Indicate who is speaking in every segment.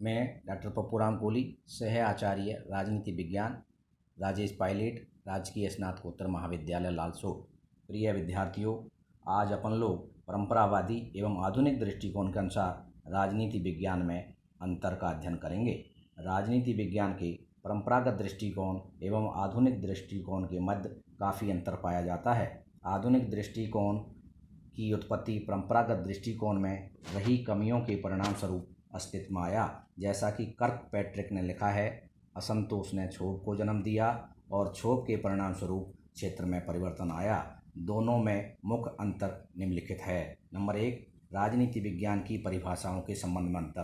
Speaker 1: मैं डॉक्टर पप्पूराम कोहली, सह आचार्य राजनीति विज्ञान, राजेश पायलट, राजकीय स्नातकोत्तर महाविद्यालय लालसोट। प्रिय विद्यार्थियों, आज अपन लोग परंपरावादी एवं आधुनिक दृष्टिकोण के अनुसार राजनीति विज्ञान में अंतर का अध्ययन करेंगे। राजनीति विज्ञान के परंपरागत दृष्टिकोण एवं आधुनिक दृष्टिकोण के मध्य काफ़ी अंतर पाया जाता है। आधुनिक दृष्टिकोण की उत्पत्ति परंपरागत दृष्टिकोण में रही कमियों के परिणाम स्वरूप अस्तित्व में आया। जैसा कि कर्कपैट्रिक ने लिखा है, असंतोष ने क्षोभ को जन्म दिया और क्षोभ के परिणाम स्वरूप क्षेत्र में परिवर्तन आया। दोनों में मुख्य अंतर निम्नलिखित है। नंबर 1, राजनीति विज्ञान की परिभाषाओं के संबंध में अंतर।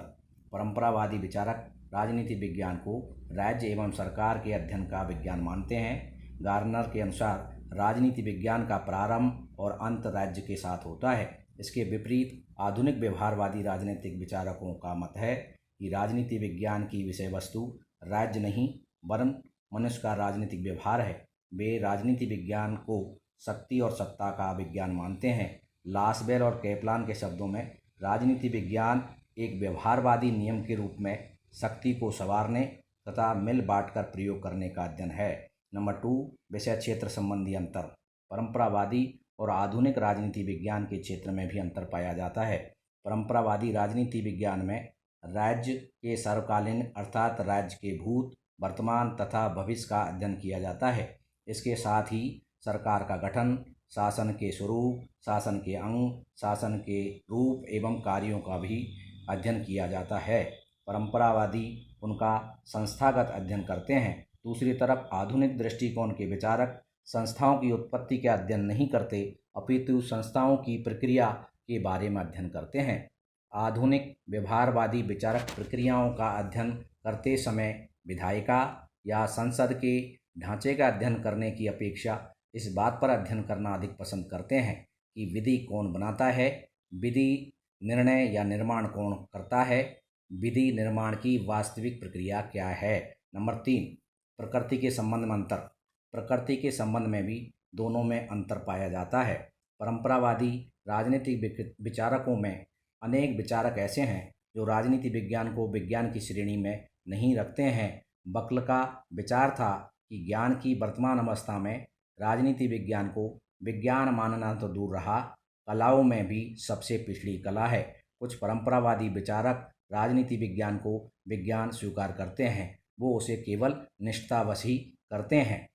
Speaker 1: परंपरावादी विचारक राजनीति विज्ञान को राज्य एवं सरकार के अध्ययन का विज्ञान मानते हैं। गार्नर के अनुसार राजनीति विज्ञान का प्रारंभ और अंत राज्य के साथ होता है। इसके विपरीत आधुनिक व्यवहारवादी राजनीतिक विचारकों का मत है कि राजनीति विज्ञान की विषय वस्तु राज्य नहीं वरन मनुष्य का राजनीतिक व्यवहार है। वे राजनीति विज्ञान को शक्ति और सत्ता का विज्ञान मानते हैं। लासबेल और कैपलान के शब्दों में राजनीति विज्ञान एक व्यवहारवादी नियम के रूप में शक्ति को संवारने तथा मिल बांट कर प्रयोग करने का अध्ययन है। नंबर 2, विषय क्षेत्र संबंधी अंतर। परंपरावादी और आधुनिक राजनीति विज्ञान के क्षेत्र में भी अंतर पाया जाता है। परंपरावादी राजनीति विज्ञान में राज्य के सर्वकालीन अर्थात राज्य के भूत, वर्तमान तथा भविष्य का अध्ययन किया जाता है। इसके साथ ही सरकार का गठन, शासन के स्वरूप, शासन के अंग, शासन के रूप एवं कार्यों का भी अध्ययन किया जाता है। परंपरावादी उनका संस्थागत अध्ययन करते हैं। दूसरी तरफ आधुनिक दृष्टिकोण के विचारक संस्थाओं की उत्पत्ति का अध्ययन नहीं करते, अपितु संस्थाओं की प्रक्रिया के बारे में अध्ययन करते हैं। आधुनिक व्यवहारवादी विचारक प्रक्रियाओं का अध्ययन करते समय विधायिका या संसद के ढांचे का अध्ययन करने की अपेक्षा इस बात पर अध्ययन करना अधिक पसंद करते हैं कि विधि कौन बनाता है, विधि निर्णय या निर्माण कौन करता है, विधि निर्माण की वास्तविक प्रक्रिया क्या है। नंबर 3, प्रकृति के संबंध में अंतर। प्रकृति के संबंध में भी दोनों में अंतर पाया जाता है। परंपरावादी राजनीतिक विचारकों में अनेक विचारक ऐसे हैं जो राजनीति विज्ञान को विज्ञान की श्रेणी में नहीं रखते हैं। बकल का विचार था कि ज्ञान की वर्तमान अवस्था में राजनीति विज्ञान को विज्ञान मानना तो दूर रहा, कलाओं में भी सबसे पिछड़ी कला है। कुछ परंपरावादी विचारक राजनीति विज्ञान को विज्ञान स्वीकार करते हैं, वो उसे केवल निष्ठावश ही करते हैं।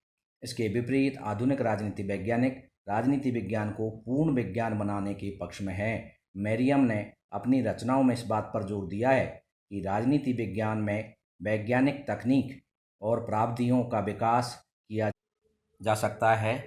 Speaker 1: इसके विपरीत आधुनिक राजनीति वैज्ञानिक राजनीति विज्ञान को पूर्ण विज्ञान बनाने के पक्ष में हैं। मैरियम ने अपनी रचनाओं में इस बात पर जोर दिया है कि राजनीति विज्ञान में वैज्ञानिक तकनीक और प्राविधियों का विकास किया जा सकता है।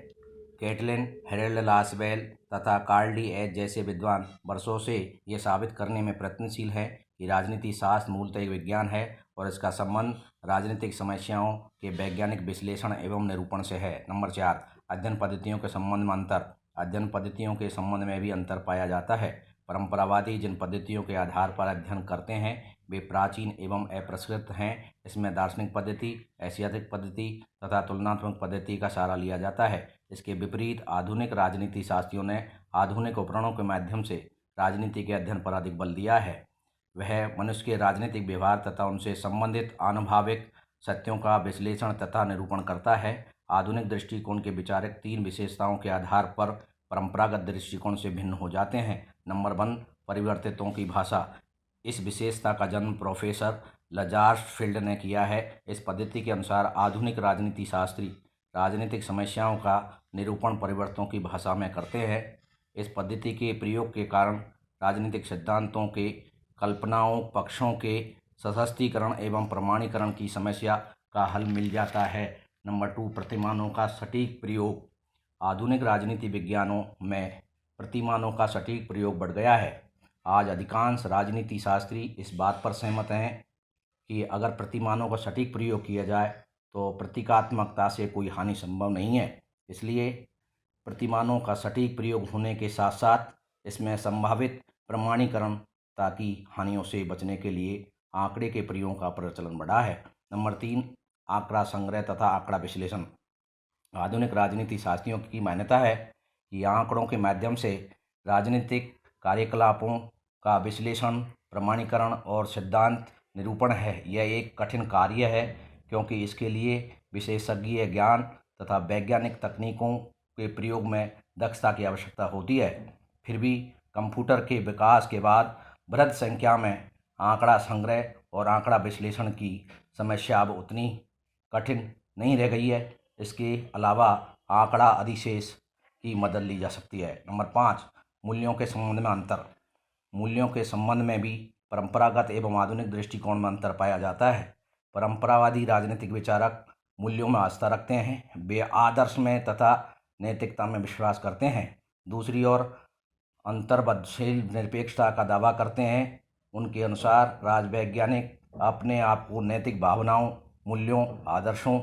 Speaker 1: कैटलिन, हेरल्ड लासबेल तथा कार्ल डी एच जैसे विद्वान वर्षों से ये साबित करने में प्रयत्नशील है कि राजनीति शास्त्र मूलतः एक विज्ञान है और इसका संबंध राजनीतिक समस्याओं के वैज्ञानिक विश्लेषण एवं निरूपण से है। नंबर 4, अध्ययन पद्धतियों के संबंध में अंतर। अध्ययन पद्धतियों के संबंध में भी अंतर पाया जाता है। परंपरावादी जिन पद्धतियों के आधार पर अध्ययन करते हैं वे प्राचीन एवं अपरिष्कृत हैं। इसमें दार्शनिक पद्धति, ऐतिहासिक पद्धति तथा तुलनात्मक पद्धति का सहारा लिया जाता है। इसके विपरीत आधुनिक राजनीति शास्त्रियों ने आधुनिक उपकरणों के माध्यम से राजनीति के अध्ययन पर अधिक बल दिया है। वह मनुष्य के राजनीतिक व्यवहार तथा उनसे संबंधित आनुभाविक सत्यों का विश्लेषण तथा निरूपण करता है। आधुनिक दृष्टिकोण के विचारक 3 विशेषताओं के आधार पर परंपरागत दृष्टिकोण से भिन्न हो जाते हैं। नंबर 1, परिवर्तितों की भाषा। इस विशेषता का जन्म प्रोफेसर लजार्सफील्ड ने किया है। इस पद्धति के अनुसार आधुनिक राजनीति शास्त्री राजनीतिक समस्याओं का निरूपण परिवर्तनों की भाषा में करते हैं। इस पद्धति के प्रयोग के कारण राजनीतिक सिद्धांतों के कल्पनाओं पक्षों के सशक्तिकरण एवं प्रमाणीकरण की समस्या का हल मिल जाता है। नंबर 2, प्रतिमानों का सटीक प्रयोग। आधुनिक राजनीति विज्ञानों में प्रतिमानों का सटीक प्रयोग बढ़ गया है। आज अधिकांश राजनीति शास्त्री इस बात पर सहमत हैं कि अगर प्रतिमानों का सटीक प्रयोग किया जाए तो प्रतीकात्मकता से कोई हानि संभव नहीं है। इसलिए प्रतिमानों का सटीक प्रयोग होने के साथ साथ इसमें संभावित प्रमाणीकरण ताकि हानियों से बचने के लिए आंकड़े के प्रयोग का प्रचलन बढ़ा है। नंबर 3, आंकड़ा संग्रह तथा आंकड़ा विश्लेषण। आधुनिक राजनीति शास्त्रियों की मान्यता है कि आंकड़ों के माध्यम से राजनीतिक कार्यकलापों का विश्लेषण, प्रमाणीकरण और सिद्धांत निरूपण है यह एक कठिन कार्य है, क्योंकि इसके लिए विशेषज्ञ ज्ञान तथा वैज्ञानिक तकनीकों के प्रयोग में दक्षता की आवश्यकता होती है। फिर भी कंप्यूटर के विकास के बाद बृहद संख्या में आंकड़ा संग्रह और आंकड़ा विश्लेषण की समस्या अब उतनी कठिन नहीं रह गई है। इसके अलावा आंकड़ा अधिशेष की मदद ली जा सकती है। नंबर 5, मूल्यों के संबंध में अंतर। मूल्यों के संबंध में भी परंपरागत एवं आधुनिक दृष्टिकोण में अंतर पाया जाता है। परंपरावादी राजनीतिक विचारक मूल्यों में आस्था रखते हैं, वे आदर्श में तथा नैतिकता में विश्वास करते हैं। दूसरी ओर अंतर्बद्धशील निरपेक्षता का दावा करते हैं। उनके अनुसार राजवैज्ञानिक अपने आप को नैतिक भावनाओं, मूल्यों, आदर्शों,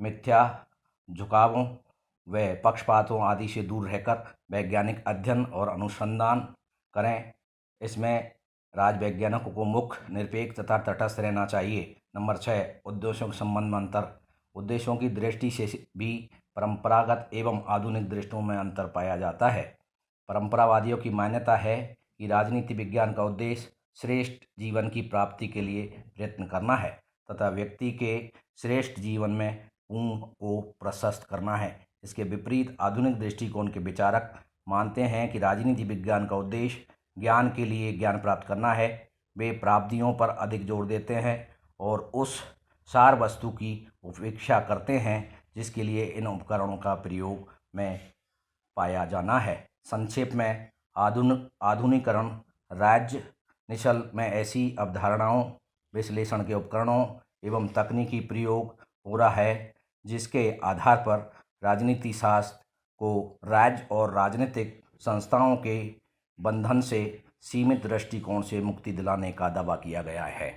Speaker 1: मिथ्या झुकावों व पक्षपातों आदि से दूर रहकर वैज्ञानिक अध्ययन और अनुसंधान करें। इसमें राजवैज्ञानिकों को मुख्य, निरपेक्ष तथा तटस्थ रहना चाहिए। नंबर 6, उद्देश्यों के संबंध में अंतर। उद्देश्यों की दृष्टि से भी परंपरागत एवं आधुनिक दृष्टियों में अंतर पाया जाता है। परंपरावादियों की मान्यता है कि राजनीति विज्ञान का उद्देश्य श्रेष्ठ जीवन की प्राप्ति के लिए प्रयत्न करना है तथा व्यक्ति के श्रेष्ठ जीवन में पूर्ण को प्रशस्त करना है। इसके विपरीत आधुनिक दृष्टिकोण के विचारक मानते हैं कि राजनीति विज्ञान का उद्देश्य ज्ञान के लिए ज्ञान प्राप्त करना है। वे प्राप्तियों पर अधिक जोर देते हैं और उस सार वस्तु की उपेक्षा करते हैं जिसके लिए इन उपकरणों का प्रयोग में पाया जाना है। संक्षेप में आधुनिकीकरण राजनीतिशास्त्र में ऐसी अवधारणाओं, विश्लेषण के उपकरणों एवं तकनीकी प्रयोग हो रहा है जिसके आधार पर राजनीति शास्त्र को राज्य और राजनीतिक संस्थाओं के बंधन से सीमित दृष्टिकोण से मुक्ति दिलाने का दावा किया गया है।